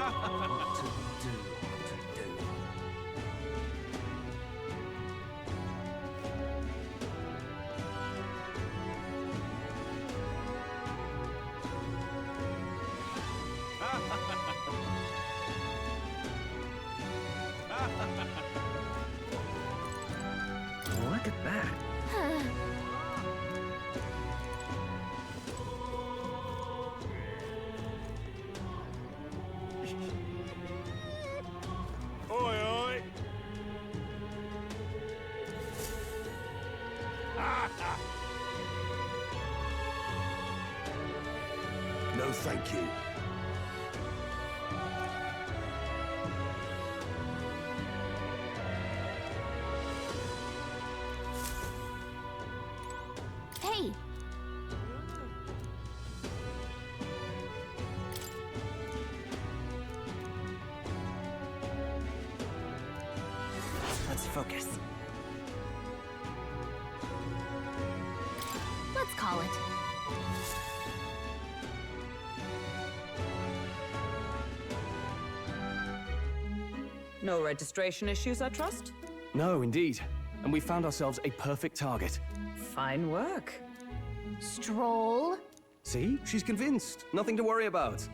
What to do, what to do. Look at that. Oi, oi! No, thank you. Hey! Let's focus. Let's call it. No registration issues, I trust? No, indeed. And we found ourselves a perfect target. Fine work. Stroll. See? She's convinced. Nothing to worry about.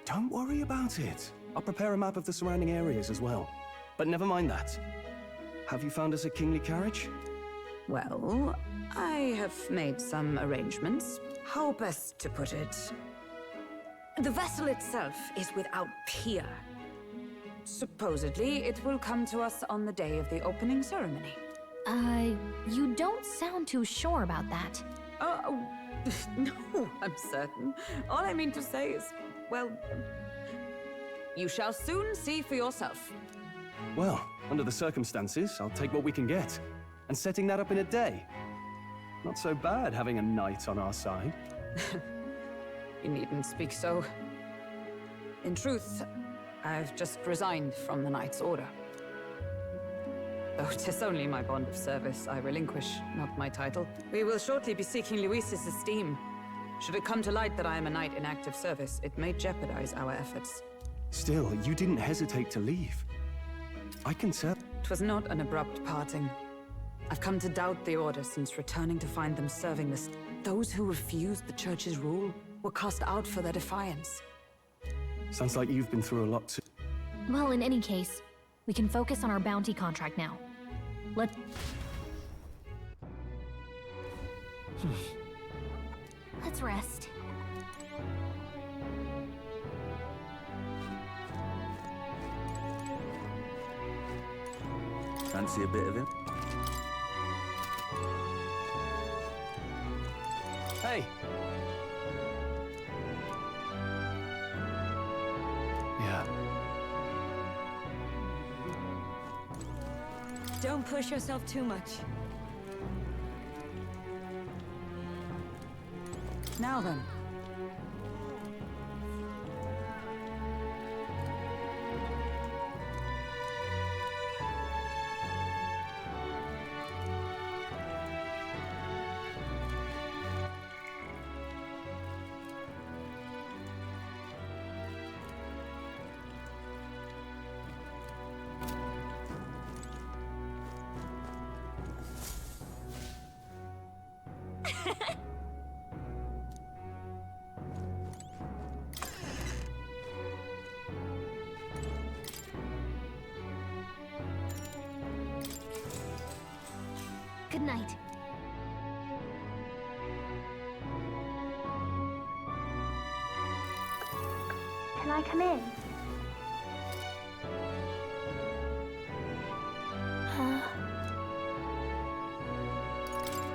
Don't worry about it. I'll prepare a map of the surrounding areas as well. But never mind that. Have you found us a kingly carriage? Well, I have made some arrangements. How best to put it? The vessel itself is without peer. Supposedly, it will come to us on the day of the opening ceremony. You don't sound too sure about that. No, I'm certain. All I mean to say is, well, you shall soon see for yourself. Well, under the circumstances, I'll take what we can get. And setting that up in a day. Not so bad having a knight on our side. You needn't speak so. In truth, I've just resigned from the Knight's Order. Though 'tis only my bond of service I relinquish, not my title. We will shortly be seeking Luis's esteem. Should it come to light that I am a knight in active service, it may jeopardize our efforts. Still, you didn't hesitate to leave. I can tell. It was not an abrupt parting. I've come to doubt the Order since returning to find them serving this. Those who refused the Church's rule were cast out for their defiance. Sounds like you've been through a lot too. Well, in any case, we can focus on our bounty contract now. Let's rest. Fancy a bit of him? Hey! Yeah. Don't push yourself too much. Now then. Good night. Can I come in?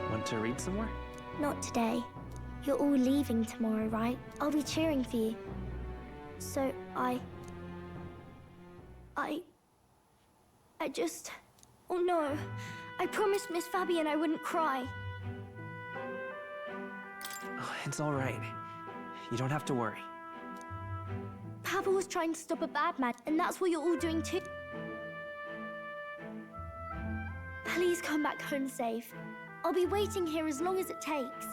Want to read some more? Not today. You're all leaving tomorrow, right? I'll be cheering for you. So I just... Oh no. I promised Miss Fabian I wouldn't cry. Oh, it's all right. You don't have to worry. Papa was trying to stop a bad man, and that's what you're all doing too. Please come back home safe. I'll be waiting here as long as it takes.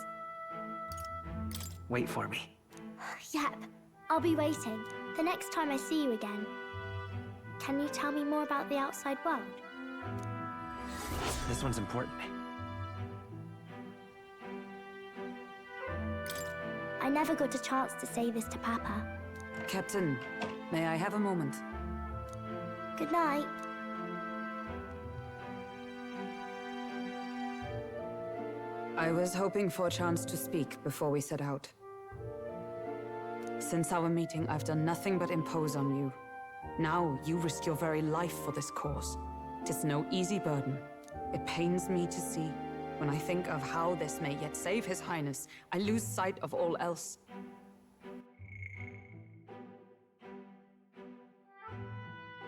Wait for me. Yep, I'll be waiting. The next time I see you again, can you tell me more about the outside world? This one's important. I never got a chance to say this to Papa. Captain, may I have a moment? Good night. I was hoping for a chance to speak before we set out. Since our meeting, I've done nothing but impose on you. Now you risk your very life for this cause. 'Tis no easy burden. It pains me to see. When I think of how this may yet save His Highness, I lose sight of all else.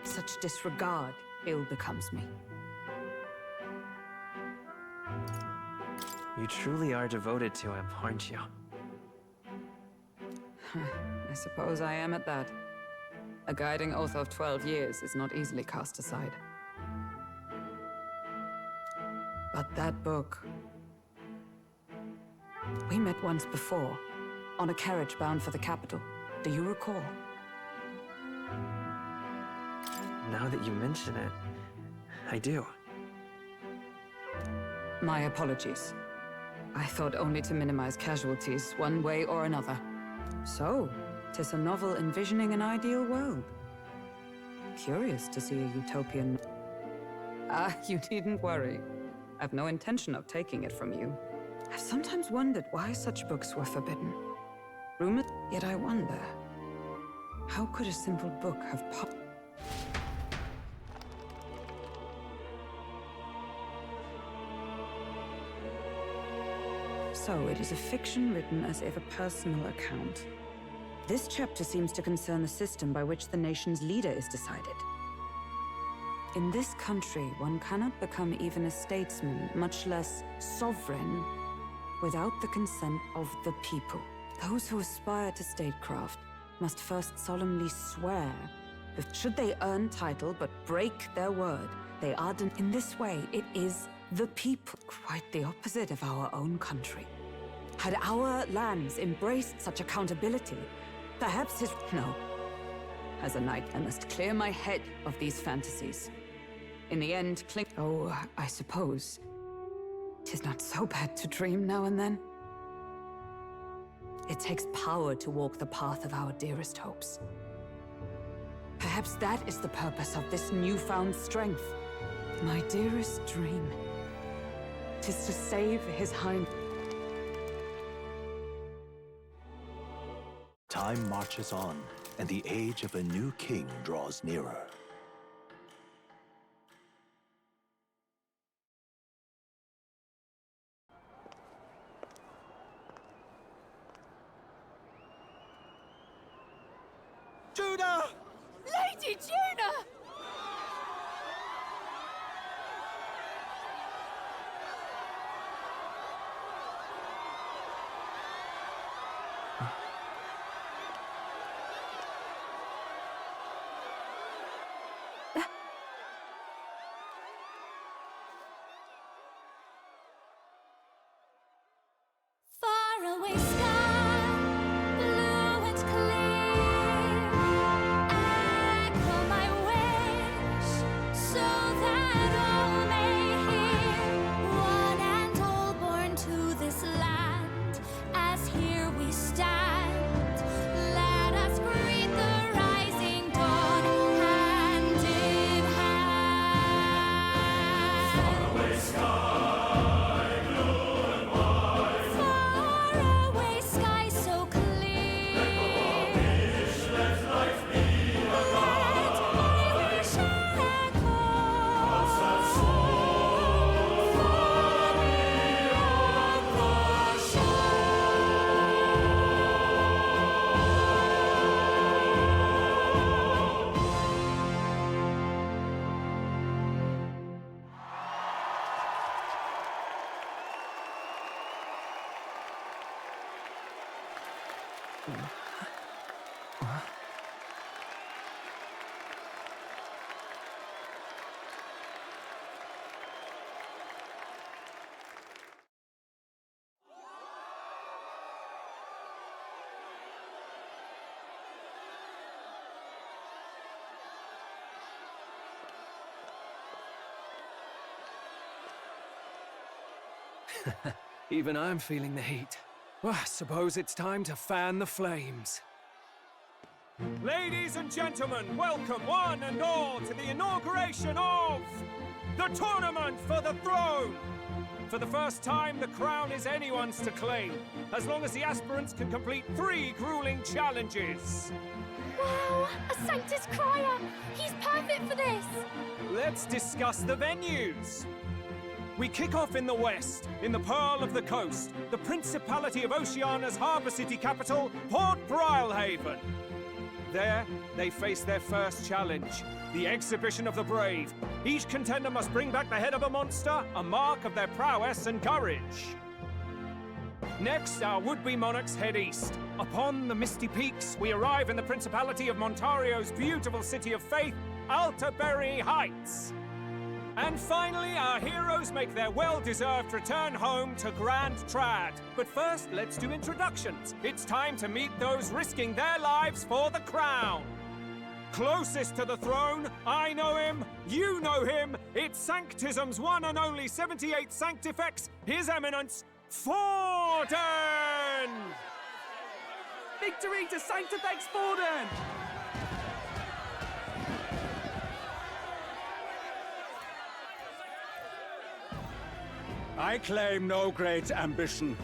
Such disregard ill becomes me. You truly are devoted to him, aren't you? I suppose I am at that. A guiding oath of 12 years is not easily cast aside. But that book... We met once before, on a carriage bound for the capital. Do you recall? Now that you mention it, I do. My apologies. I thought only to minimize casualties, one way or another. So, 'tis a novel envisioning an ideal world. Curious to see a utopian... Ah, you needn't worry. I've no intention of taking it from you. I've sometimes wondered why such books were forbidden. Rumored, yet I wonder, how could a simple book have So, it is a fiction written as if a personal account. This chapter seems to concern the system by which the nation's leader is decided. In this country, one cannot become even a statesman, much less sovereign, without the consent of the people. Those who aspire to statecraft must first solemnly swear that should they earn title but break their word, they are in this way, it is the people, quite the opposite of our own country. Had our lands embraced such accountability, perhaps no. As a knight, I must clear my head of these fantasies. In the end, oh, I suppose 'tis not so bad to dream now and then. It takes power to walk the path of our dearest hopes. Perhaps that is the purpose of this newfound strength. My dearest dream, 'tis to save His Highness. Time marches on, and the age of a new king draws nearer. Judah! Lady Judah! Far away sky, blue and clear. Echo my way. Even I'm feeling the heat. Well, I suppose it's time to fan the flames. Ladies and gentlemen, welcome one and all to the inauguration of the Tournament for the Throne! For the first time, the crown is anyone's to claim, as long as the aspirants can complete 3 grueling challenges. Wow, a Sanctus Crier! He's perfect for this! Let's discuss the venues. We kick off in the west, in the Pearl of the Coast, the Principality of Oceania's harbour city capital, Port Brilehaven. There, they face their first challenge, the Exhibition of the Brave. Each contender must bring back the head of a monster, a mark of their prowess and courage. Next, our would-be monarchs head east. Upon the misty peaks, we arrive in the Principality of Montario's beautiful city of faith, Altaberry Heights. And finally, our heroes make their well-deserved return home to Grand Trad. But first, let's do introductions. It's time to meet those risking their lives for the crown. Closest to the throne, I know him, you know him. It's Sanctism's one and only 78th Sanctifex, His Eminence, Forden! Victory to Sanctifex Forden! I claim no great ambition,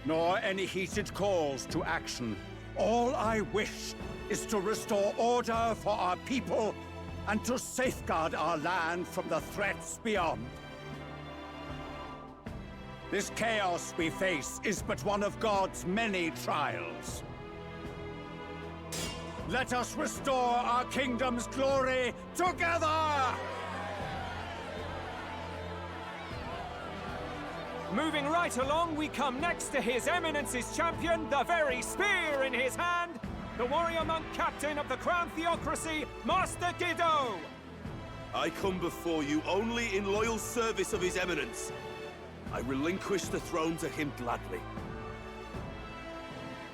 nor any heated calls to action. All I wish is to restore order for our people and to safeguard our land from the threats beyond. This chaos we face is but one of God's many trials. Let us restore our kingdom's glory together! Moving right along, we come next to His Eminence's champion, the very spear in his hand, the warrior monk captain of the Crown Theocracy, Master Giddo! I come before you only in loyal service of His Eminence. I relinquish the throne to him gladly.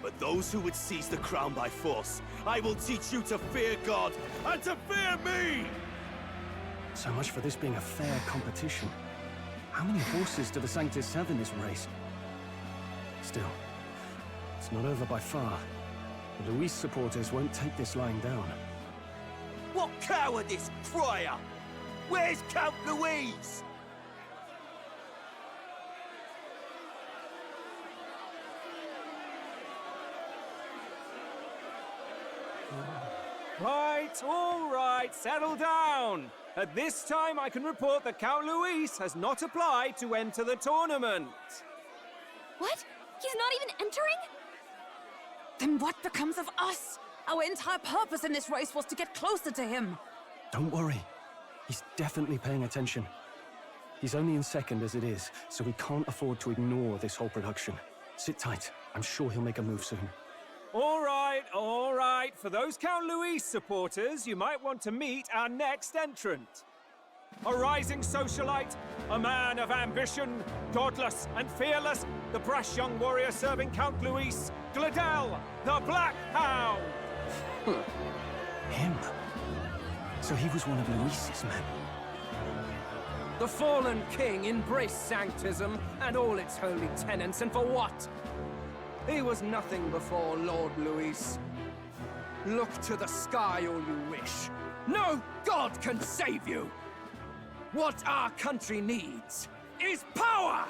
But those who would seize the crown by force, I will teach you to fear God and to fear me! So much for this being a fair competition. How many horses do the Sanctists have in this race? Still, it's not over by far. The Luis supporters won't take this lying down. What cowardice, Crier! Where's Count Louise? All right, settle down. At this time, I can report that Count Luis has not applied to enter the tournament. What? He's not even entering? Then what becomes of us? Our entire purpose in this race was to get closer to him. Don't worry. He's definitely paying attention. He's only in second as it is, so we can't afford to ignore this whole production. Sit tight. I'm sure he'll make a move soon. All right. For those Count Luis supporters, you might want to meet our next entrant. A rising socialite, a man of ambition, godless and fearless, the brash young warrior serving Count Luis, Gladel, the Black Hound. Him? So he was one of Luis's men. The fallen king embraced Sanctism and all its holy tenets, and for what? He was nothing before Lord Luis. Look to the sky all you wish. No god can save you! What our country needs is power!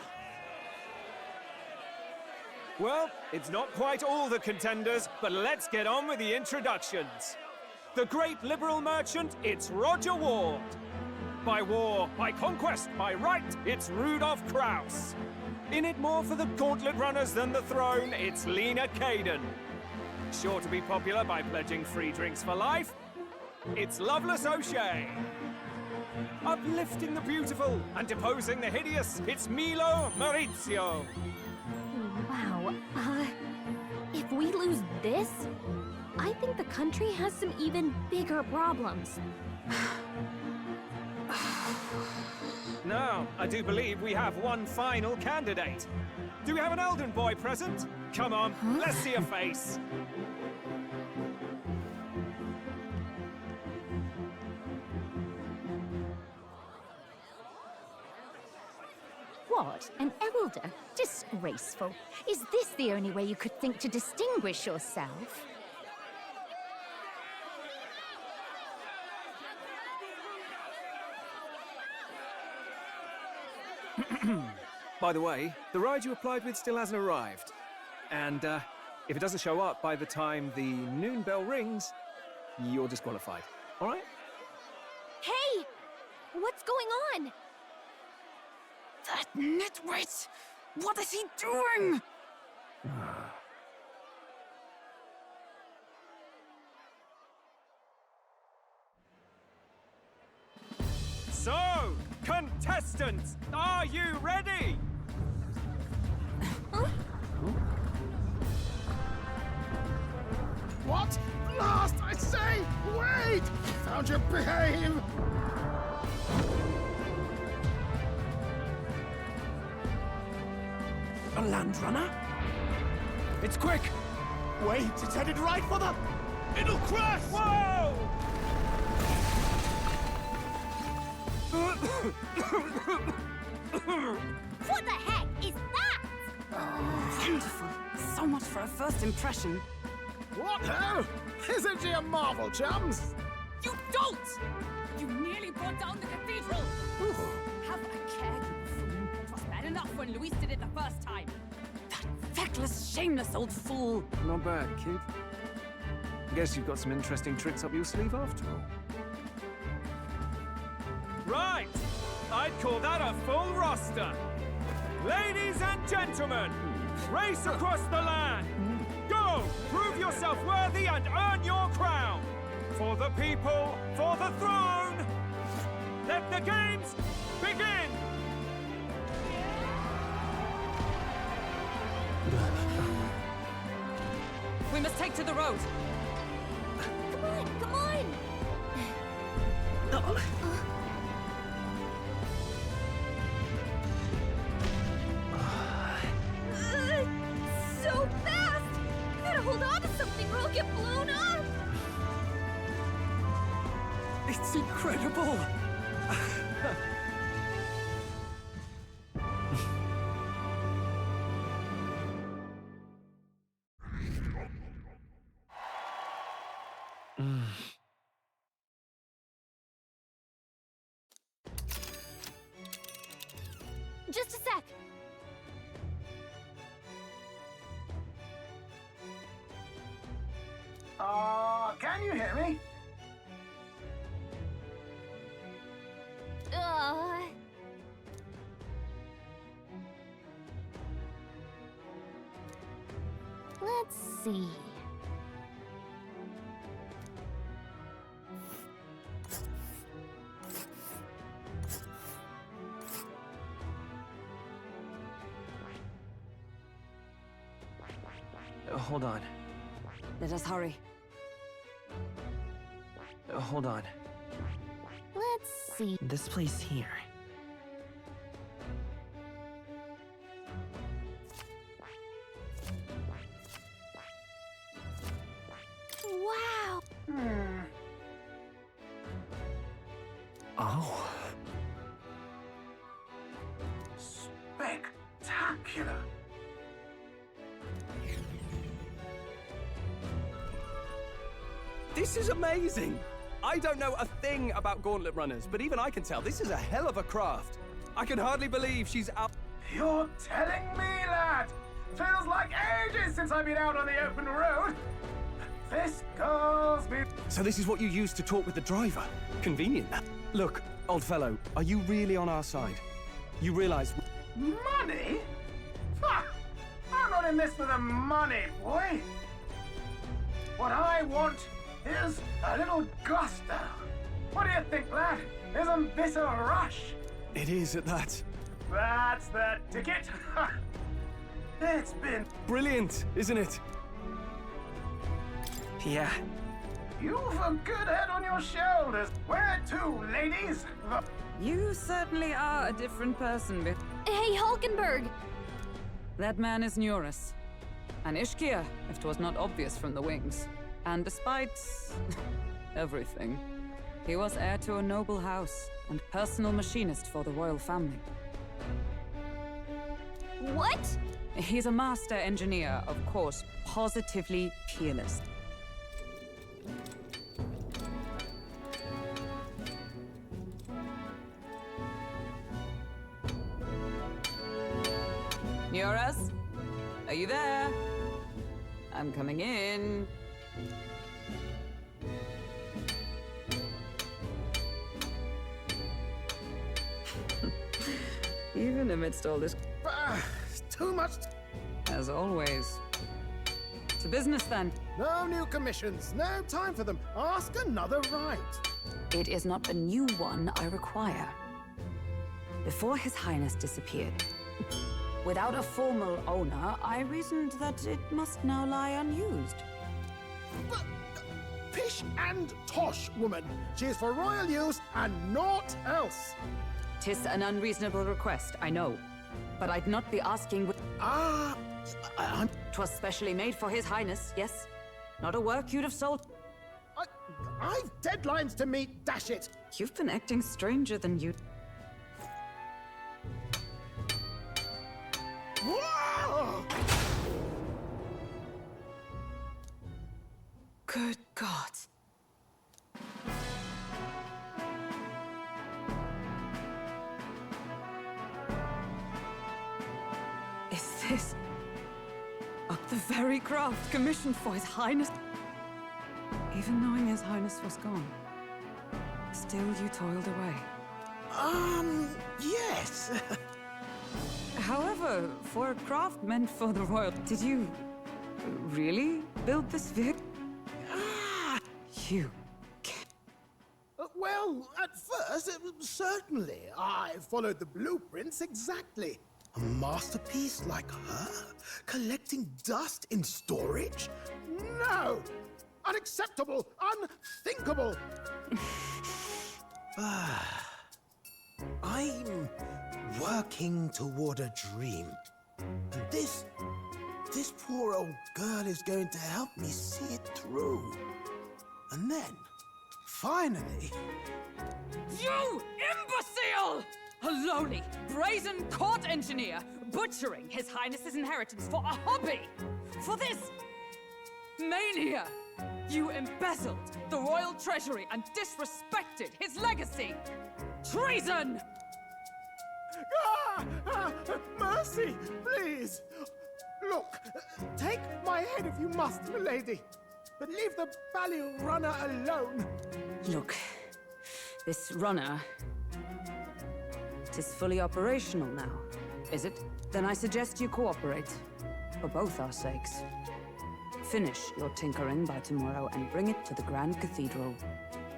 Well, it's not quite all the contenders, but let's get on with the introductions. The great liberal merchant, it's Roger Ward. By war, by conquest, by right, it's Rudolph Kraus. In it more for the gauntlet runners than the throne, it's Lena Caden. Sure to be popular by pledging free drinks for life, it's Loveless O'Shea. Uplifting the beautiful and deposing the hideous, it's Milo Maurizio. Wow. If we lose this, I think the country has some even bigger problems. Now, I do believe we have one final candidate. Do we have an Elden boy present? Come on, let's see a face. What? An elder? Disgraceful. Is this the only way you could think to distinguish yourself? By the way, the ride you applied with still hasn't arrived. And, if it doesn't show up by the time the noon bell rings, you're disqualified. All right? Hey! What's going on? That nitwit! What is he doing? So, contestants, are you ready? What? Last, I say! Wait! Don't you behave! A land runner? It's quick! Wait, it's headed right for the... It'll crash! Whoa! What the heck is that? Wonderful. So much for a first impression. What ho? Isn't she a marvel, chums? You don't! You nearly brought down the cathedral! Have a care, you fool. It was bad enough when Luis did it the first time. That feckless, shameless old fool. Not bad, kid. Guess you've got some interesting tricks up your sleeve after all. Right! I'd call that a full roster. Ladies and gentlemen, race across the land. Go! Prove yourself worthy and earn your crown. For the people, for the throne. Let the games begin! We must take to the road. Come on, come on! So fast! Gotta hold on to something or I'll get blown up! It's incredible! Just a sec! Can you hear me? Let's see. Hold on. Let us hurry. Hold on. Let's see. This place here. Wow! Oh. Spectacular. This is amazing! I don't know a thing about gauntlet runners, but even I can tell this is a hell of a craft. I can hardly believe she's out. You're telling me, lad? Feels like ages since I've been out on the open road. This girl's been... So this is what you use to talk with the driver? Convenient. Look, old fellow, are you really on our side? You realize... Money? Ha! I'm not in this for the money, boy. What I want is a little gusto. What do you think, lad? Isn't this a rush? It is at that. That's the ticket. It's been... Brilliant, isn't it? Yeah. You've a good head on your shoulders. Where to, ladies? You certainly are a different person. Hey, Hulkenberg! That man is Nuris. An Ishkia, if 'twas not obvious from the wings. And despite everything, he was heir to a noble house and personal machinist for the royal family. What? He's a master engineer, of course, positively peerless. Yoras? Are you there? I'm coming in. Even amidst all this... Too much. As always. To business, then. No new commissions. No time for them. Ask another right. It is not a new one I require. Before His Highness disappeared, without a formal owner, I reasoned that it must now lie unused. But, pish and tosh, woman. She is for royal use and naught else. 'Tis an unreasonable request, I know. But I'd not be asking... I'm... 'Twas specially made for His Highness, yes? Not a work you'd have sold... I've deadlines to meet, dash it! You've been acting stranger than you... Whoa! Good God. Is this... the very craft commissioned for His Highness? Even knowing His Highness was gone, still you toiled away. Yes. However, for a craft meant for the royal... Did you... really build this vehicle? You... Well, at first, certainly. I followed the blueprints exactly. A masterpiece like her? Collecting dust in storage? No! Unacceptable! Unthinkable! I'm working toward a dream. And this poor old girl is going to help me see it through. And then, finally... You imbecile! A lowly, brazen court engineer butchering His Highness's inheritance for a hobby! For this mania! You embezzled the royal treasury and disrespected his legacy! Treason! Mercy, please! Look, take my head if you must, milady. But leave the value runner alone. Look, this runner... 'tis fully operational now, is it? Then I suggest you cooperate, for both our sakes. Finish your tinkering by tomorrow and bring it to the Grand Cathedral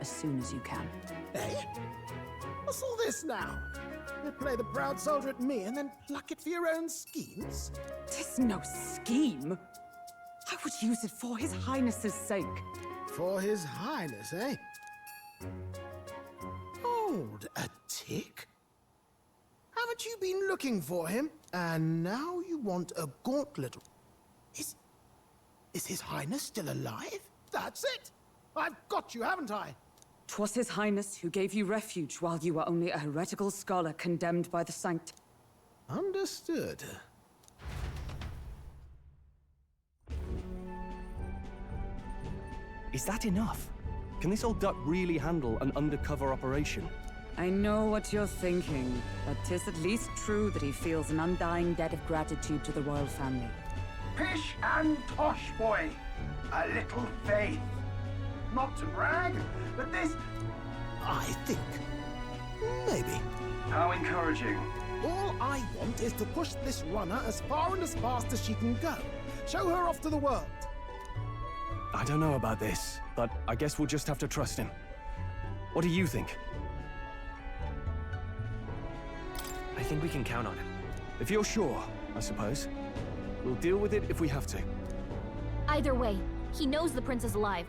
as soon as you can. Eh? What's all this now? You play the proud soldier at me and then pluck it for your own schemes? 'Tis no scheme. I would use it for His Highness's sake. For His Highness, eh? Hold a tick. Haven't you been looking for him? And now you want a gauntlet. Is His Highness still alive? That's it! I've got you, haven't I? 'Twas His Highness who gave you refuge while you were only a heretical scholar condemned by the Sanct... Understood. Is that enough? Can this old duck really handle an undercover operation? I know what you're thinking, but 'tis at least true that he feels an undying debt of gratitude to the royal family. Pish and tosh, boy. A little faith. Not to brag, but this... I think... maybe. How encouraging. All I want is to push this runner as far and as fast as she can go. Show her off to the world. I don't know about this, but I guess we'll just have to trust him. What do you think? I think we can count on him. If you're sure, I suppose. We'll deal with it if we have to. Either way, he knows the prince is alive,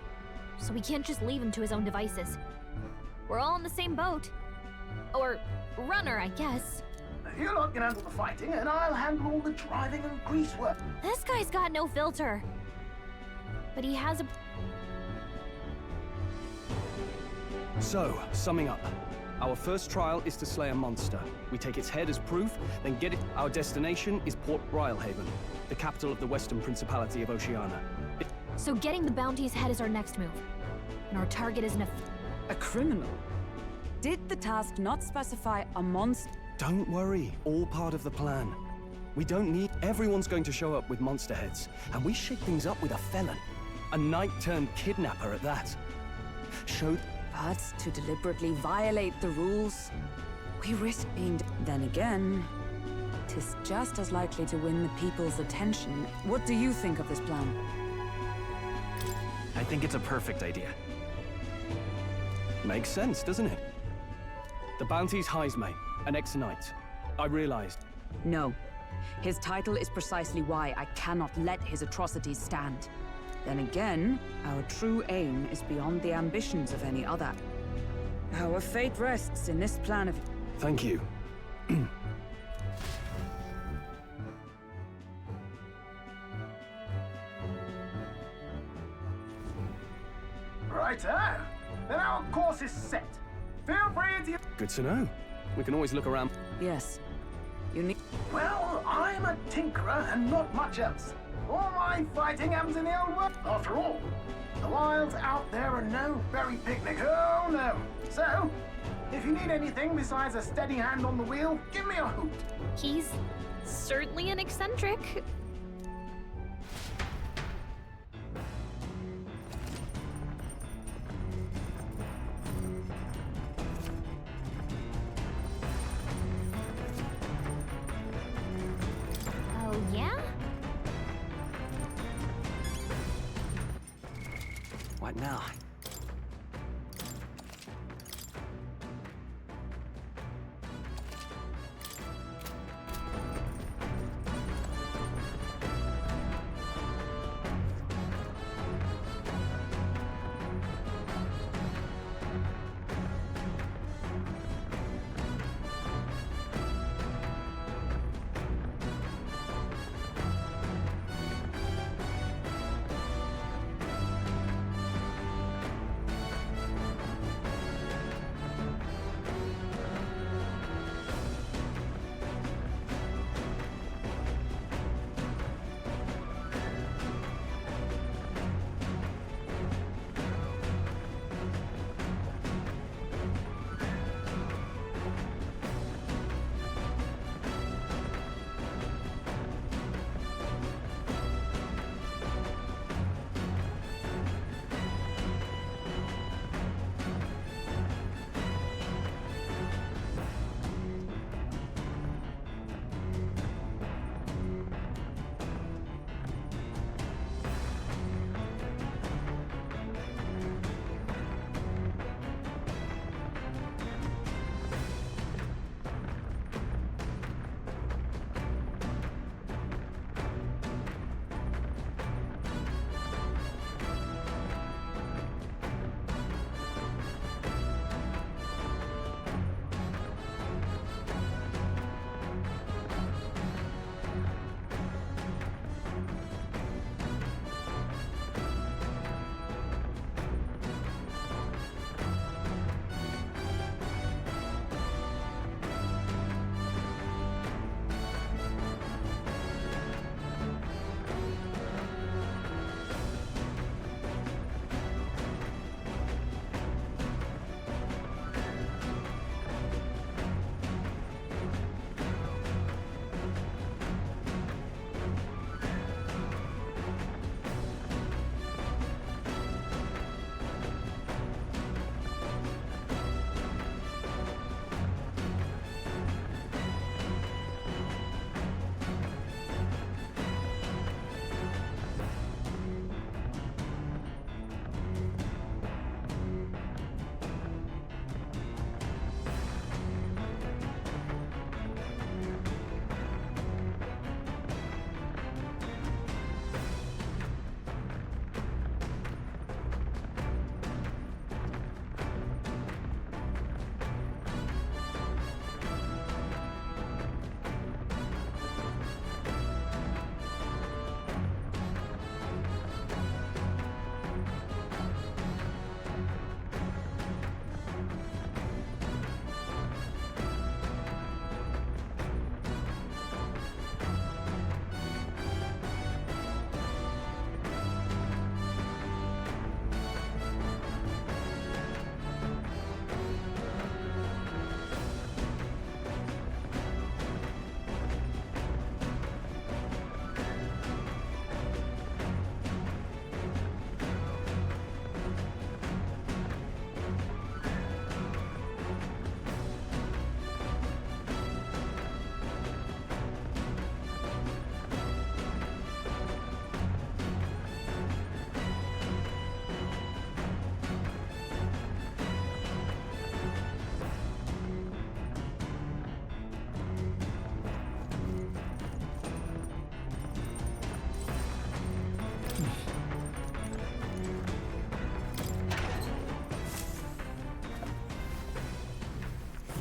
so we can't just leave him to his own devices. We're all in the same boat. Or runner, I guess. You lot can handle the fighting, and I'll handle all the driving and grease work. This guy's got no filter. But he has a... So, summing up. Our first trial is to slay a monster. We take its head as proof, then get it. Our destination is Port Brylehaven, the capital of the Western Principality of Oceania. So getting the bounty's head is our next move. And our target is A criminal? Did the task not specify a monster? Don't worry, all part of the plan. We don't need... Everyone's going to show up with monster heads, and we shake things up with a felon. A knight-turned-kidnapper at that. Show... But to deliberately violate the rules, we risk being... Then again, 'tis just as likely to win the people's attention. What do you think of this plan? I think it's a perfect idea. Makes sense, doesn't it? The bounty's Heismay, an ex-knight. I realized. No. His title is precisely why I cannot let his atrocities stand. Then again, our true aim is beyond the ambitions of any other. Our fate rests in this plan of... Thank you. Righto. Then our course is set. Feel free to... Good to know. We can always look around. Yes. You need... Well, I'm a tinkerer and not much else. All my fighting happens in the old world. After all, the wilds out there are no berry picnic. Oh, no. So, if you need anything besides a steady hand on the wheel, give me a hoot. He's certainly an eccentric. Oh, yeah? What now?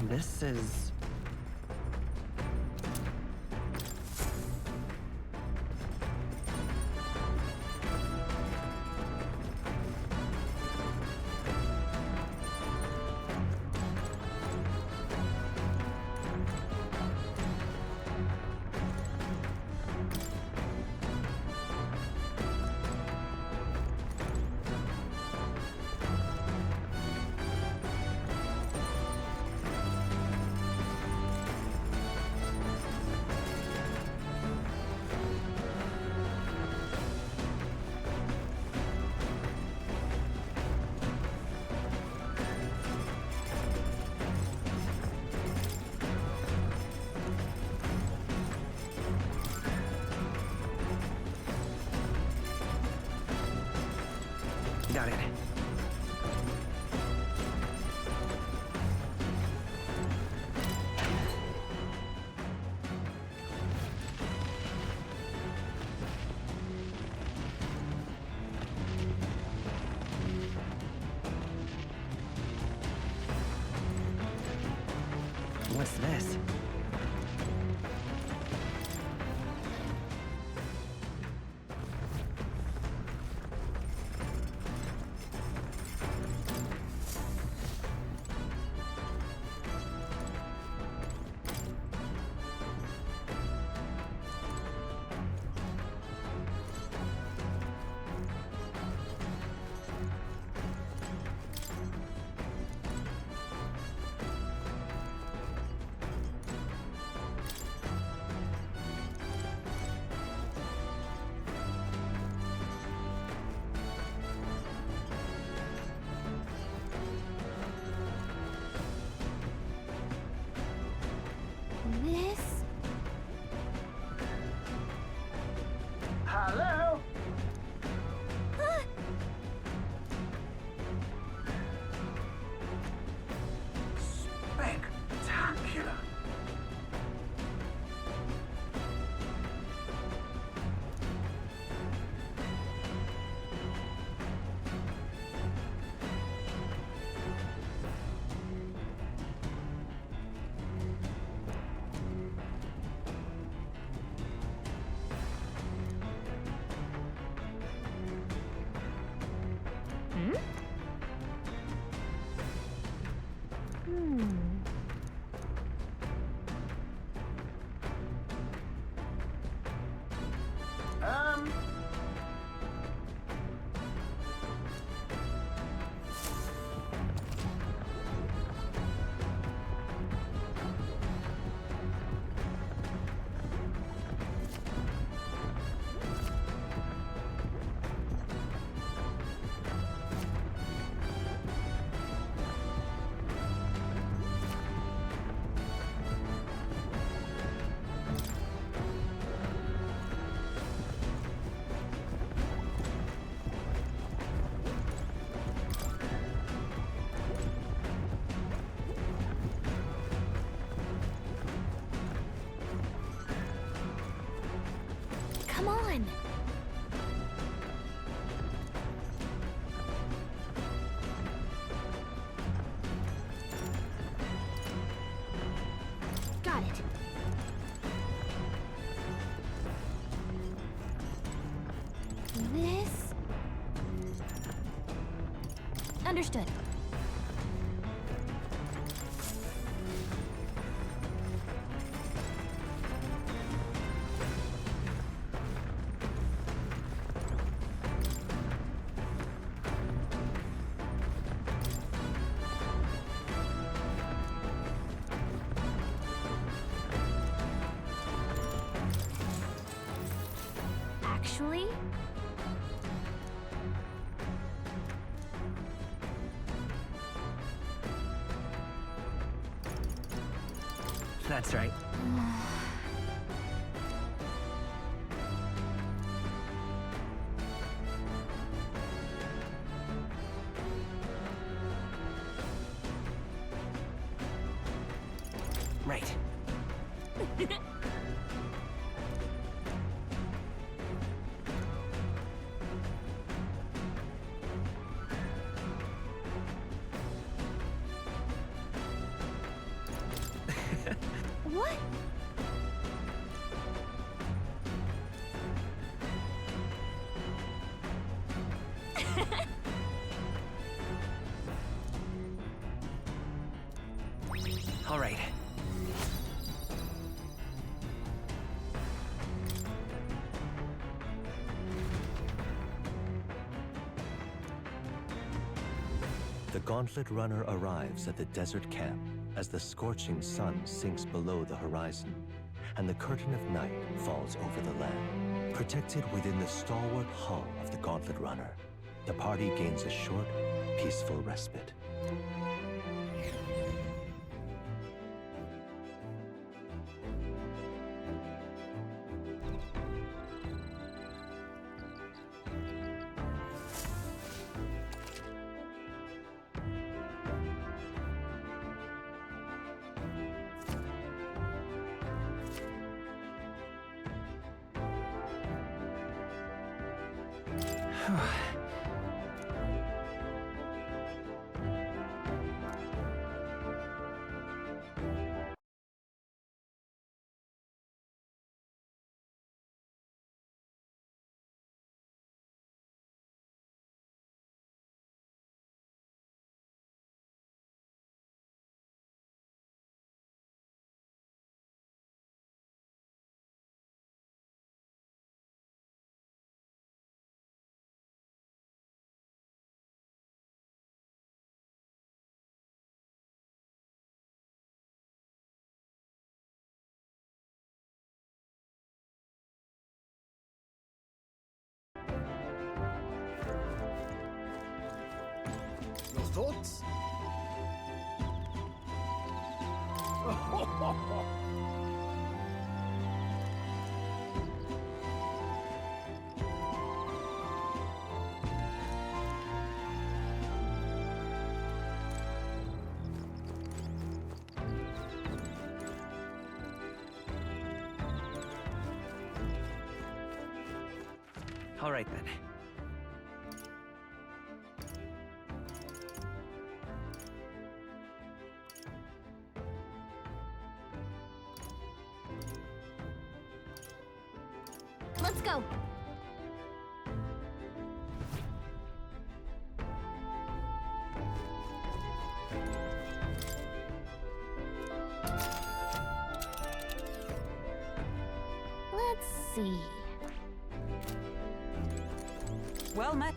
This is... Got it. What's this? This? Hello? Spectacular. Come on! Got it. This... Understood. Actually... That's right. Right. All right. The Gauntlet Runner arrives at the desert camp as the scorching sun sinks below the horizon, and the curtain of night falls over the land. Protected within the stalwart hull of the Gauntlet Runner, the party gains a short, peaceful respite. Your thoughts? All right then. Let's go. Let's see. Well met.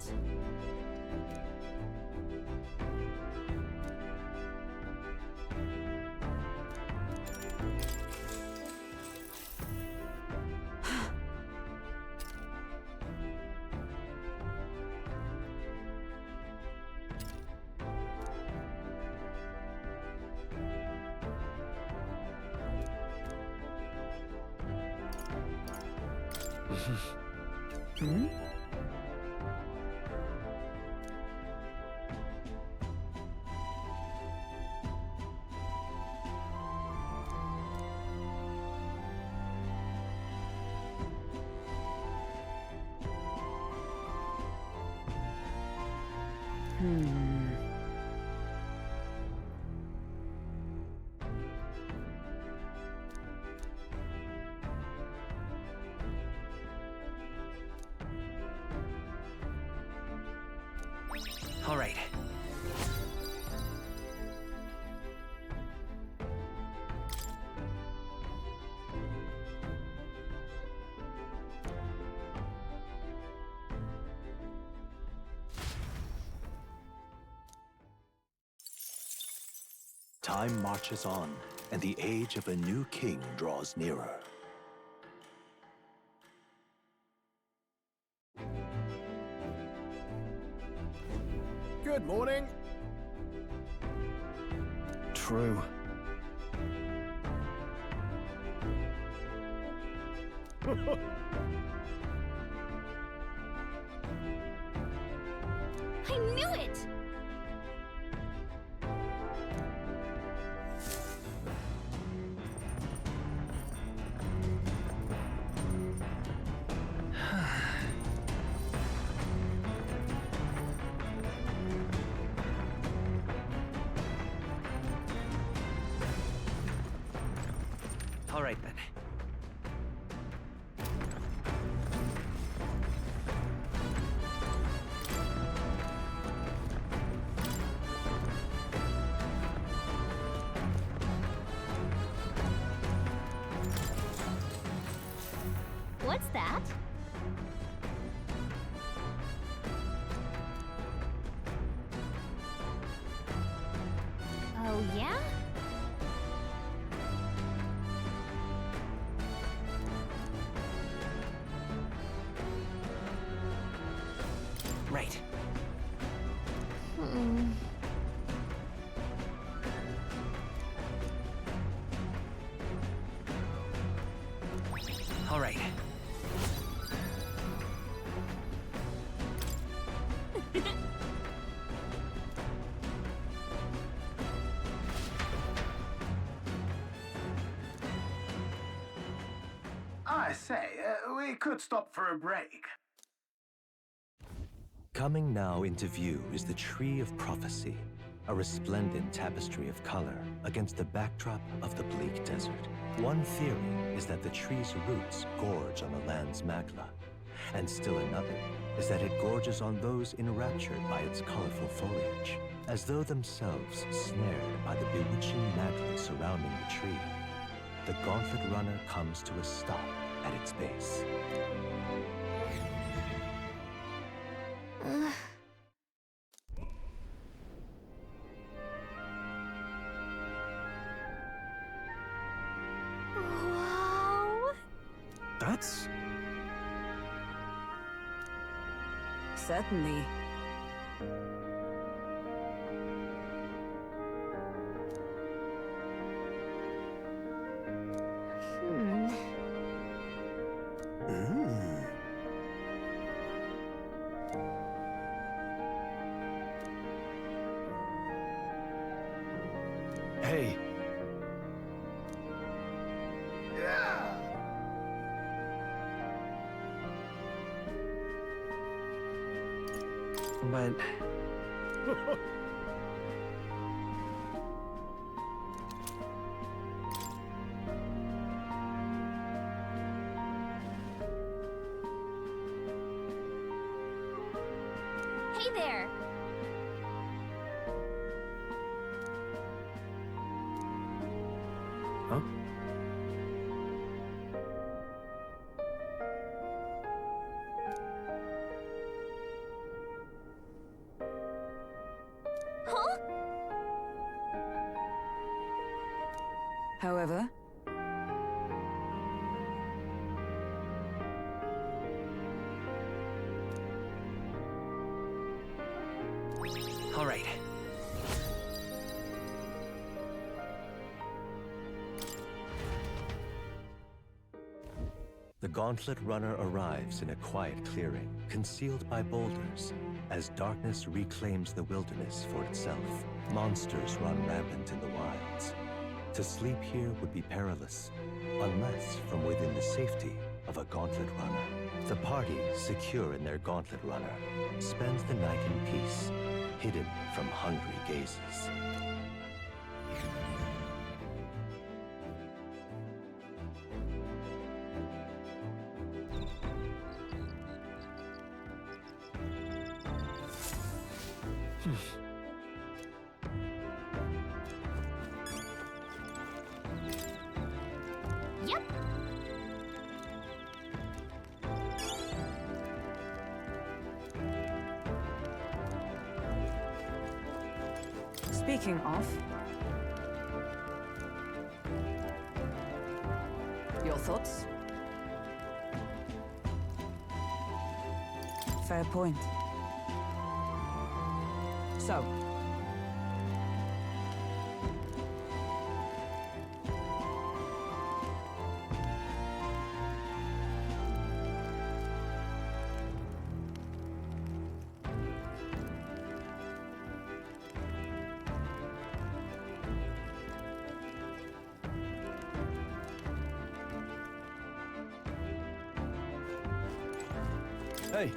Hmm? All right. Time marches on, and the age of a new king draws nearer. Good morning. True. I knew it! All right then. Oh, yeah? Right. All right. I say, we could stop for a break. Coming now into view is the Tree of Prophecy, a resplendent tapestry of color against the backdrop of the bleak desert. One theory is that the tree's roots gorge on the land's magla, and still another is that it gorges on those enraptured by its colorful foliage, as though themselves snared by the bewitching magla surrounding the tree. The Gauntlet Runner comes to a stop at its base. Wow! That's... Certainly. Hey. But... Hey there! Huh? Huh? However, All right. The Gauntlet Runner arrives in a quiet clearing, concealed by boulders. As darkness reclaims the wilderness for itself, monsters run rampant in the wilds. To sleep here would be perilous, unless from within the safety of a Gauntlet Runner. The party, secure in their Gauntlet Runner, spends the night in peace, hidden from hungry gazes. Yep. speaking of... Your thoughts? Fair point. So, Hey.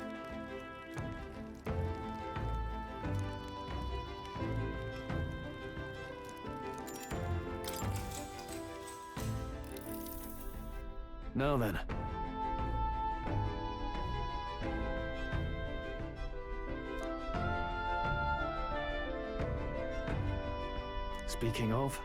Now then. Speaking of...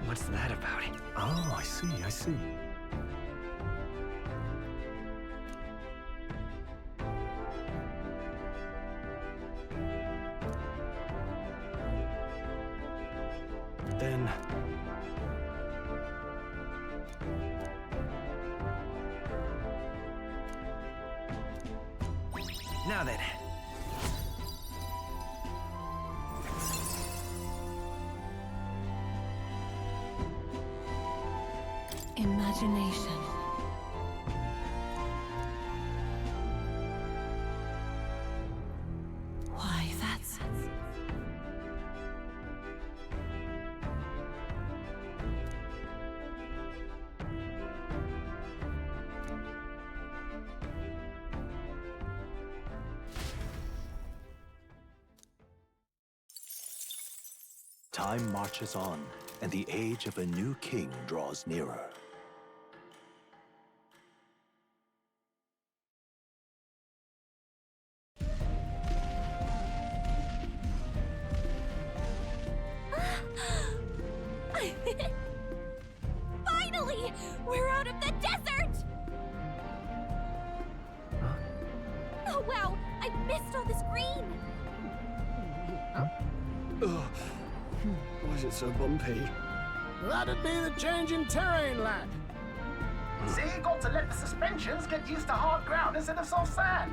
What's that about? Oh, I see, I see. Then... Now then. Imagination. Why, that's... Time marches on, and the age of a new king draws nearer. Finally! We're out of the desert! Oh wow, I missed all this green! Ugh. Why is it so bumpy? That'd be the change in terrain, lad. See, got to let the suspensions get used to hard ground instead of soft sand.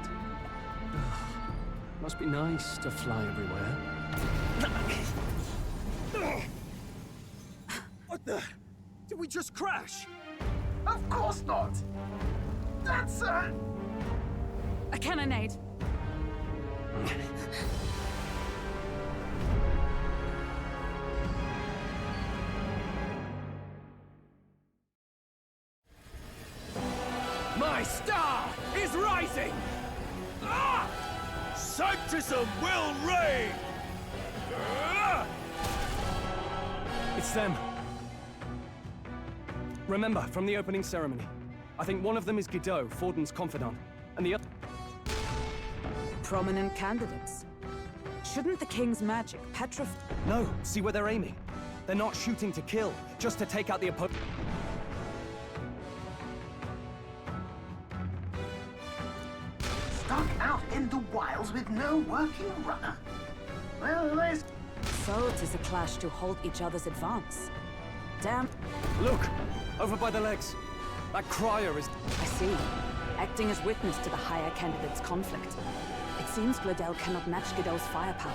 Must be nice to fly everywhere. What the? Did we just crash? Of course not. That's a cannonade. My star is rising! Ah! Sanctism will reign! Ah! It's them. Remember, from the opening ceremony, I think one of them is Godot, Forden's confidant, and the other... Prominent candidates. Shouldn't the king's magic petrify... No, see where they're aiming. They're not shooting to kill, just to take out the opponent. stuck out in the wilds with no working runner. Well, there's... So 'tis a clash to halt each other's advance. Damn. Look! Over by the legs. That crier is... I see. Acting as witness to the higher candidate's conflict. It seems Gladel cannot match Godot's firepower.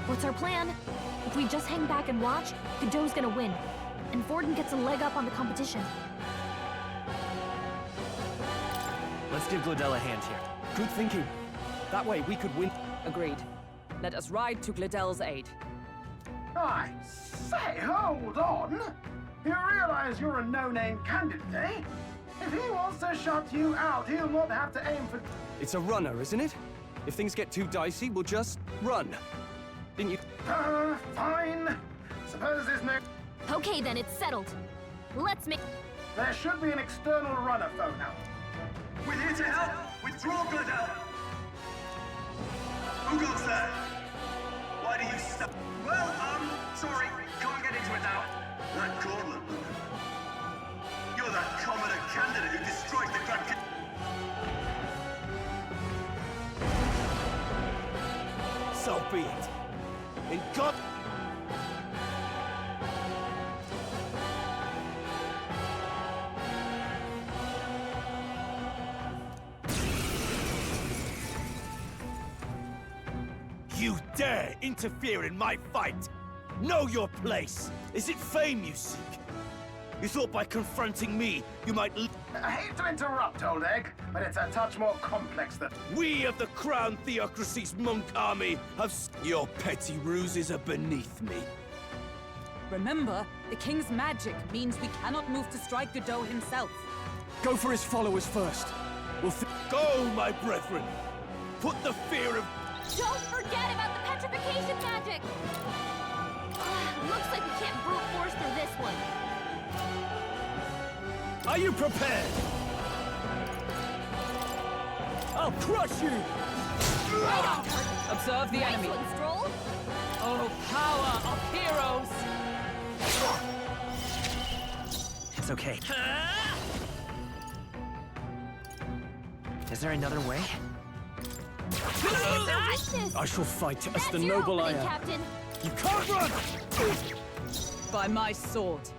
What's our plan? If we just hang back and watch, Godot's gonna win. And Forden gets a leg up on the competition. Let's give Gladel a hand here. Good thinking. That way we could win. Agreed. Let us ride to Gladel's aid. I say, hold on. You realize you're a no-name candidate, eh? If he wants to shut you out, he'll not have to aim for... It's a runner, isn't it? If things get too dicey, we'll just run. Didn't you... Fine. Suppose there's no... Okay then, it's settled. Let's make... There should be an external runner phone out. We're here to help! Withdraw, Gladel! Who goes there? Why do you stop? Well, sorry, can't get into it now. That gauntlet, look. You're that commoner candidate who destroyed the Grand... So be it. In God... You dare interfere in my fight! Know your place! Is it fame you seek? You thought by confronting me, you might... I hate to interrupt, old egg, but it's a touch more complex than... We of the Crown Theocracy's monk army have... Your petty ruses are beneath me. Remember, the king's magic means we cannot move to strike Godot himself. Go for his followers first. We'll Go, my brethren! Put the fear of... Don't forget about the petrification magic! Looks like we can't brute force through this one. Are you prepared? I'll crush you! Right on! Serve the enemy. Nice one, Stroll. Oh, power of heroes! It's okay. Is there another way? I shall fight as That's the your noble I opening, am. Captain. You can't run! By my sword.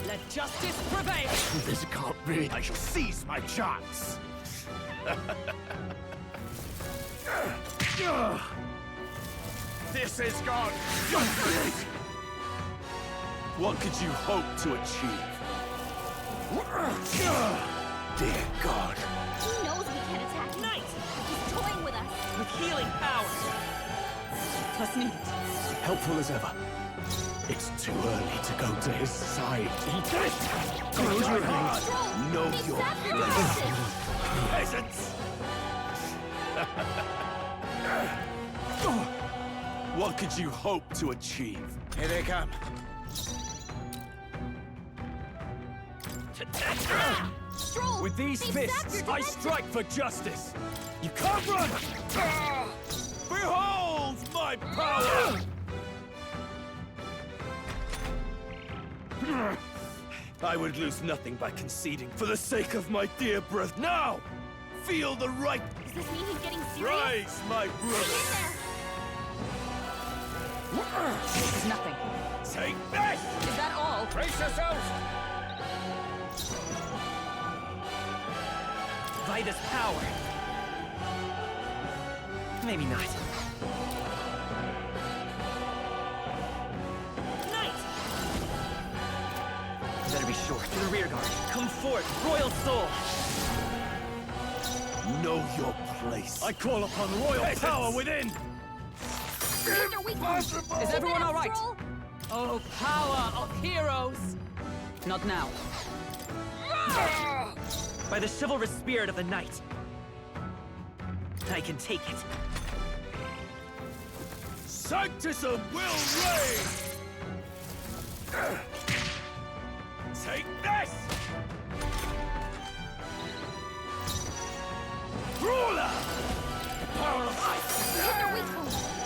Let justice prevail! This can't be. I shall seize my chance. This is God. What could you hope to achieve? Dear God. He knows we can't attack Knight. He's toying with us. With healing power! Plus needed. Helpful as ever. It's too early to go to his side. Eat this! Close your eyes. Stroll, Know these your sacrifices. peasants! What could you hope to achieve? Here they come. Stroll, With these fists, I strike for justice. You can't run! Behold my power! I would lose nothing by conceding for the sake of my dear brother. Now! Feel the right... Does this mean he's getting serious? Rise, my brother! This is nothing. Take this! Is that all? Brace yourselves! Vida's power. Maybe not. Knight! Better be sure. To the rear guard. Come forth, Royal Soul! Know your place. I call upon royal power within! Is everyone all right? Oh, power of heroes! Not now. By the chivalrous spirit of the Knight. I can take it. Sanctism will reign! Take this! Ruler! The power of life!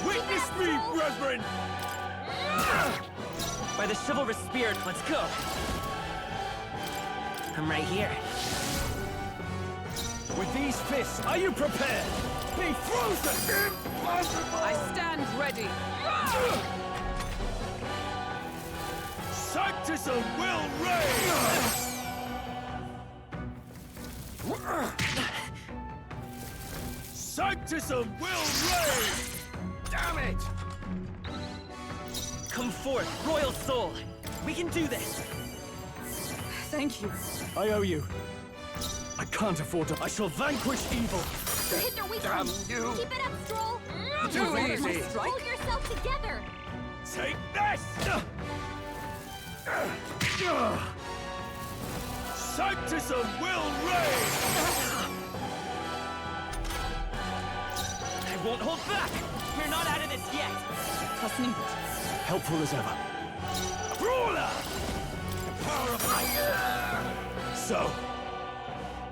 Witness me, brethren! By the chivalrous spirit, let's go. I'm right here. With these fists, are you prepared? Be frozen! Impossible! I stand ready. Sanctism will reign! Sanctism will reign! Damn it! Come forth, Royal Soul. We can do this. Thank you. I owe you. I can't afford to. I shall vanquish evil. Hit their weak Damn point. you! Keep it up, Stroll. Too easy! Hold yourself together. Take this! Sanctism will reign! I won't hold back. We're not out of this yet. Plus needed. Helpful as ever. Ruler! The power of light! So,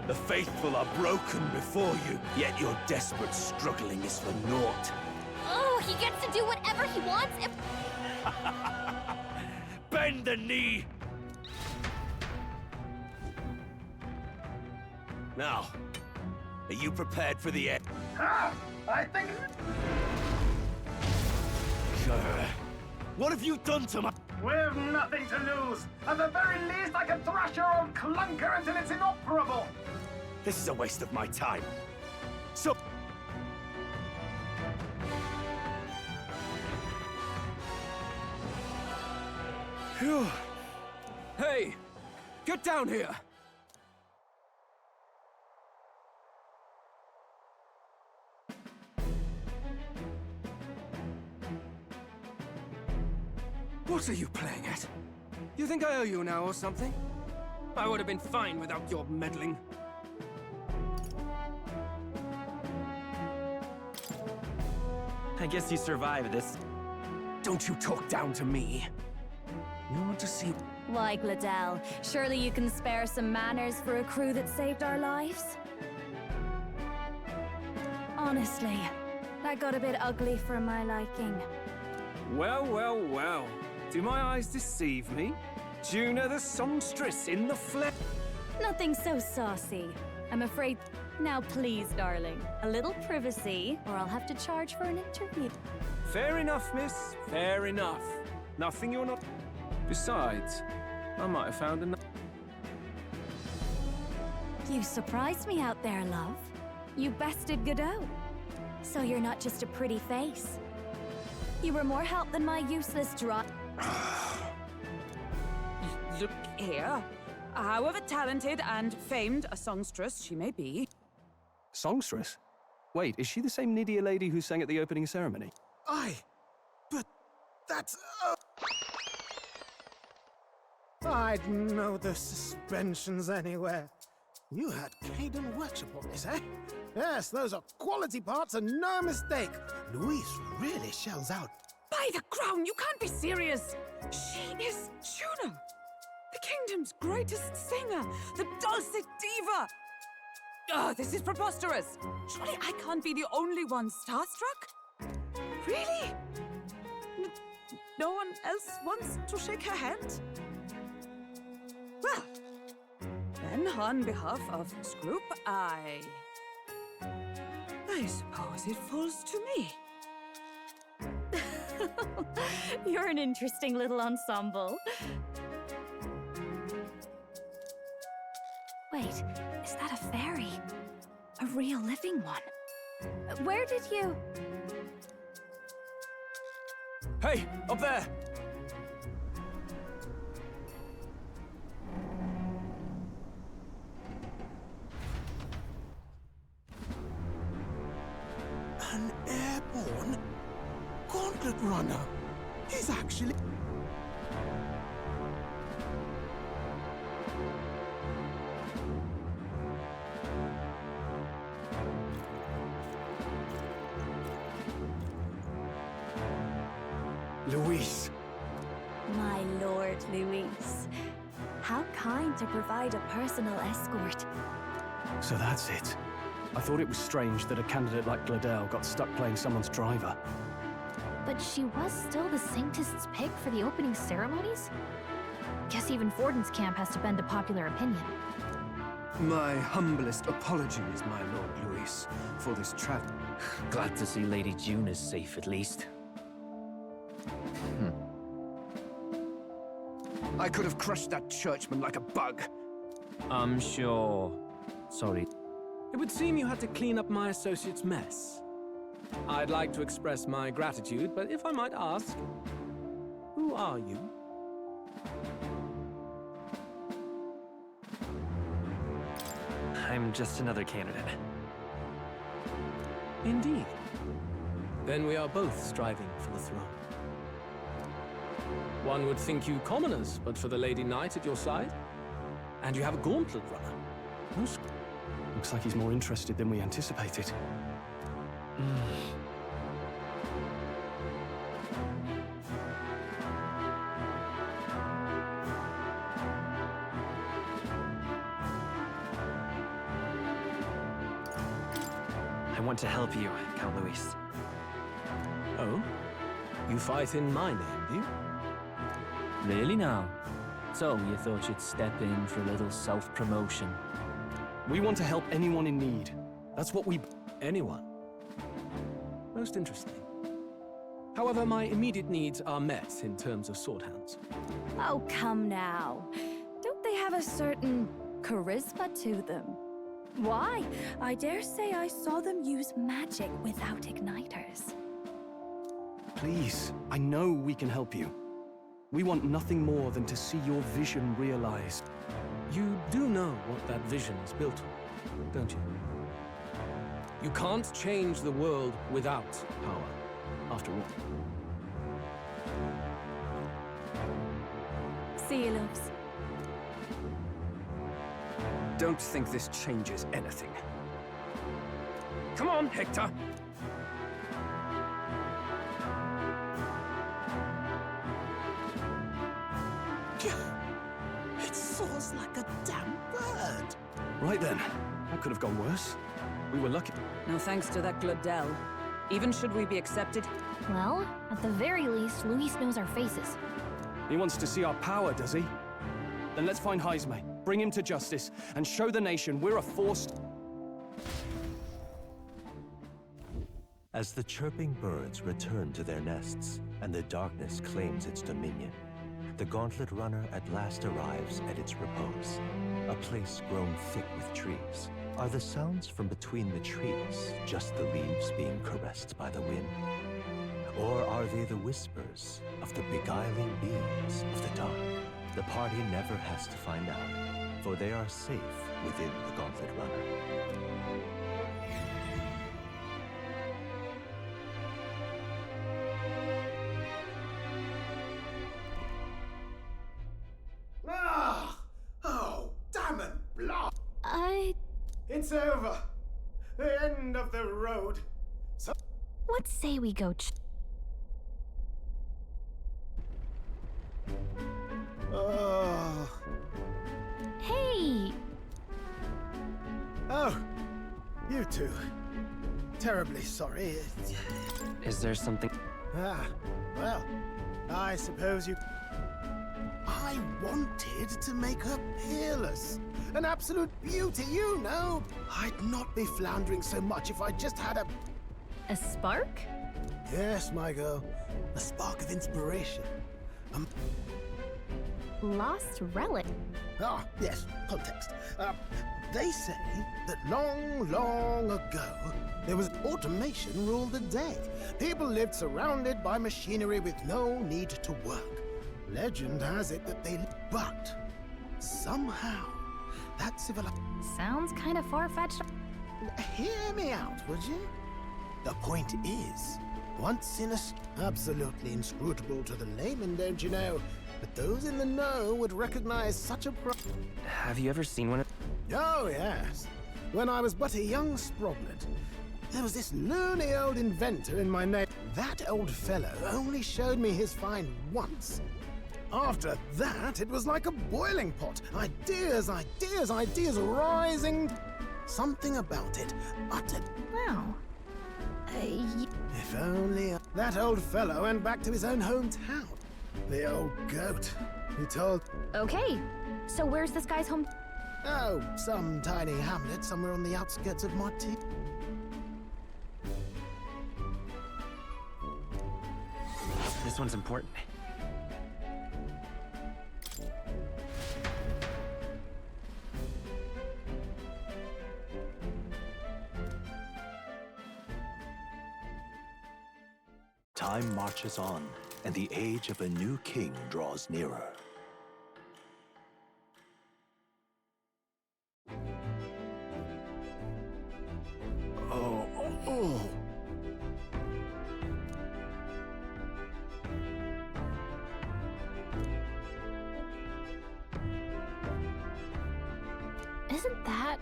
the faithful are broken before you, yet your desperate struggling is for naught. Oh, he gets to do whatever he wants if... Bend the knee! Now, are you prepared for the end? Ah, I think... What have you done to my... We've nothing to lose. At the very least, I can thrash your old clunker until it's inoperable. This is a waste of my time. So... Phew. Hey! Get down here! What are you playing at? You think I owe you now or something? I would have been fine without your meddling. I guess you survived this. Don't you talk down to me. You want to see... Why, Gladell? Surely you can spare some manners for a crew that saved our lives? Honestly, That got a bit ugly for my liking. Well, well, well. Do my eyes deceive me? Juna the songstress in the flesh. Nothing so saucy. I'm afraid. Now, please, darling, a little privacy, or I'll have to charge for an interview. Fair enough, miss. Fair enough. Nothing you're not. Besides, I might have found another. You surprised me out there, love. You bested Godot. So you're not just a pretty face. You were more help than my useless Look here. However talented and famed a songstress she may be. Songstress? Wait, is she the same Nydia lady who sang at the opening ceremony? Aye, but that's... I'd know the suspensions anywhere. You had Caden workshop on this, eh? Yes, those are quality parts and no mistake. Luis really shells out. By the crown, you can't be serious! She is Juna! The kingdom's greatest singer! The dulcet diva! Oh, this is preposterous! Surely I can't be the only one starstruck? Really? No one else wants to shake her hand? Well, then on behalf of this group, I suppose it falls to me. You're an interesting little ensemble. Wait, is that a fairy? A real living one? Where did you... Hey, up there! An airborne gauntlet runner. He's actually... Luis. My lord, Luis. How kind to provide a personal escort. So that's it. I thought it was strange that a candidate like Gladel got stuck playing someone's driver. But she was still the saintest's pick for the opening ceremonies? Guess even Forden's camp has to bend to popular opinion. My humblest apologies, my Lord Luis, for this travel. Glad to see Lady June is safe, at least. I could have crushed that churchman like a bug. I'm sure. Sorry. It would seem you had to clean up my associate's mess. I'd like to express my gratitude, but if I might ask, who are you? I'm just another candidate. Indeed. Then we are both striving for the throne. One would think you commoners, but for the Lady Knight at your side. And you have a gauntlet runner. Looks like he's more interested than we anticipated. I want to help you, Count Luis. Oh? You fight in my name, do you? Really now? So you thought you'd step in for a little self-promotion? We want to help anyone in need. That's what we... Anyone? Most interesting. However, my immediate needs are met in terms of sword hands. Oh, come now. Don't they have a certain charisma to them? Why? I dare say I saw them use magic without igniters. Please, I know we can help you. We want nothing more than to see your vision realized. You do know what that vision is built on, don't you? You can't change the world without power, after all. See you, loves. Don't think this changes anything. Come on, Hector! It soars like a damn bird. Right then. That could have gone worse. We were lucky. No thanks to that Gladel. Even should we be accepted? Well, at the very least, Luis knows our faces. He wants to see our power, does he? Then let's find Jaime, bring him to justice, and show the nation we're a force. As the chirping birds return to their nests and the darkness claims its dominion, the Gauntlet Runner at last arrives at its repose, a place grown thick with trees. Are the sounds from between the trees just the leaves being caressed by the wind? Or are they the whispers of the beguiling beams of the dark? The party never has to find out, for they are safe within the Gauntlet Runner. Oh, damn it, blah! It's over. The end of the road. So What say we go Oh. Hey! Oh, you two. Terribly sorry. Is there something? Well, I suppose you... I wanted to make her peerless. An absolute beauty, you know. I'd not be floundering so much if I just had a spark? Yes, my girl. A spark of inspiration. Lost relic. Ah, yes, context. They say that long, long ago, there was automation ruled the day. People lived surrounded by machinery with no need to work. Legend has it that they... But somehow, that civilization... Sounds kind of far-fetched. Hear me out, would you? The point is, once in a... Absolutely inscrutable to the layman, don't you know? But those in the know would recognize such a Have you ever seen one of... Oh, yes. When I was but a young sproglet, there was this loony old inventor in my neighborhood. That old fellow only showed me his find once. After that, it was like a boiling pot. Ideas, ideas, ideas rising. Something about it uttered. Wow. If only that old fellow went back to his own hometown. The old goat who told... Okay, so where's this guy's home? Oh, some tiny hamlet somewhere on the outskirts of Marti. This one's important. Time marches on, and the age of a new king draws nearer. Oh. Isn't that...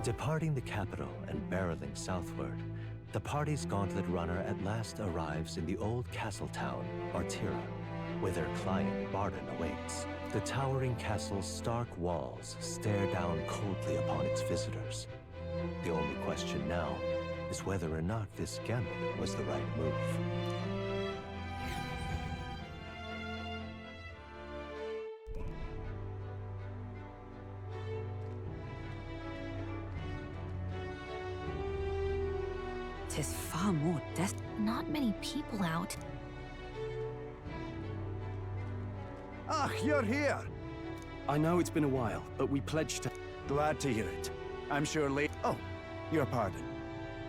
Departing the capital and barreling southward, the party's Gauntlet Runner at last arrives in the old castle town, Martira, where their client Barden awaits. The towering castle's stark walls stare down coldly upon its visitors. The only question now is whether or not this gambit was the right move. Tis far more Not many people out. Ah, you're here! I know it's been a while, but we pledged to... Glad to hear it. I'm sure Oh, your pardon.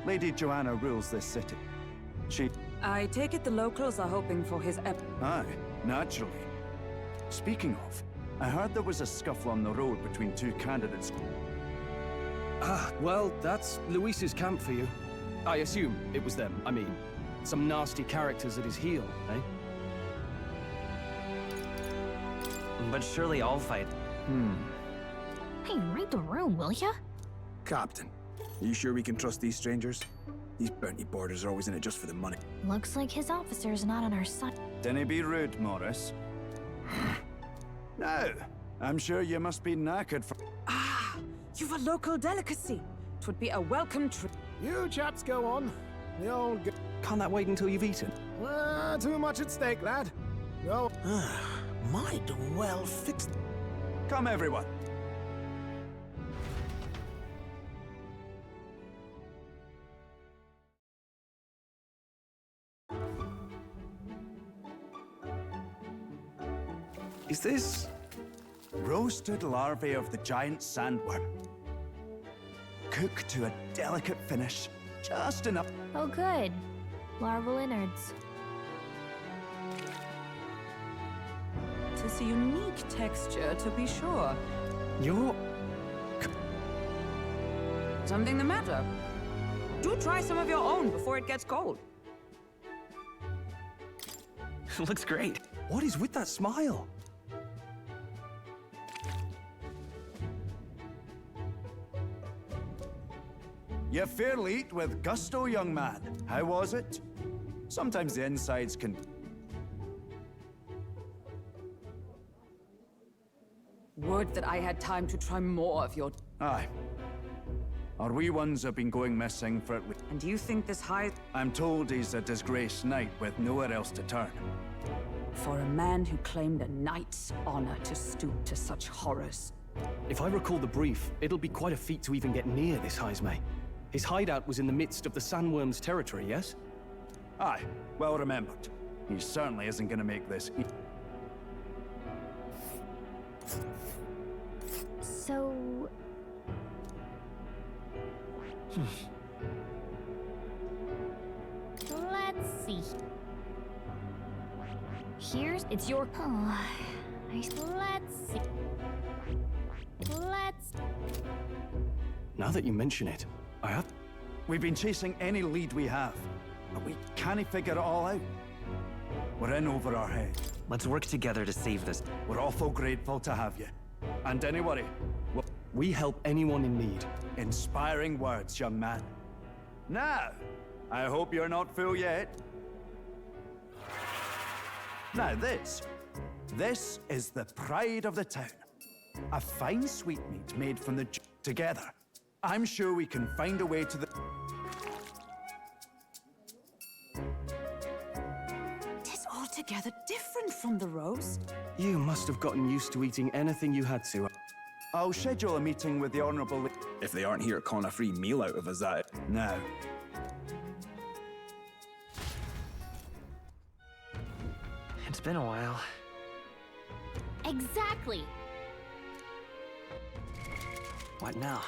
Lady Joanna rules this city. She... I take it the locals are hoping for his Aye, naturally. Speaking of, I heard there was a scuffle on the road between two candidates. Ah, well, that's Luis's camp for you. I assume it was them. I mean, some nasty characters at his heel, eh? But surely I'll fight. Hey, read the room, will ya? Captain, are you sure we can trust these strangers? These bounty boarders are always in it just for the money. Looks like his officer's not on our side. Dinna be rude, Morris. Now, I'm sure you must be knackered for... You've a local delicacy. 'Twould be a welcome treat. You chaps go on. The old Can't that wait until you've eaten? Too much at stake, lad. Go. Might well fix. Come, everyone. Is this... Roasted larvae of the giant sandworm. Cooked to a delicate finish. Just enough. Oh, good. Larval innards. Tis a unique texture, to be sure. You're... Something the matter? Do try some of your own before it gets cold. Looks great. What is with that smile? You fairly eat with gusto, young man. How was it? Sometimes the insides can... Would that I had time to try more of your... Aye. Our wee ones have been going missing for at least... And do you think this high... I'm told he's a disgraced knight with nowhere else to turn. For a man who claimed a knight's honor to stoop to such horrors. If I recall the brief, it'll be quite a feat to even get near this Heismay. His hideout was in the midst of the sandworm's territory, yes? Aye, well remembered. He certainly isn't going to make this... So... Let's see. It's your... Oh, let's see. Now that you mention it, I have... We've been chasing any lead we have, but we can't figure it all out. We're in over our head. Let's work together to save this. We're awful grateful to have you. And anybody, we help anyone in need. Inspiring words, young man. Now, I hope you're not full yet. Now this is the pride of the town. A fine sweetmeat made from the... Together, I'm sure we can find a way to the... Tis altogether different from the roast. You must have gotten used to eating anything you had to. I'll schedule a meeting with the Honourable... If they aren't here calling a free meal out of us, that... No. It's been a while. Exactly. What now?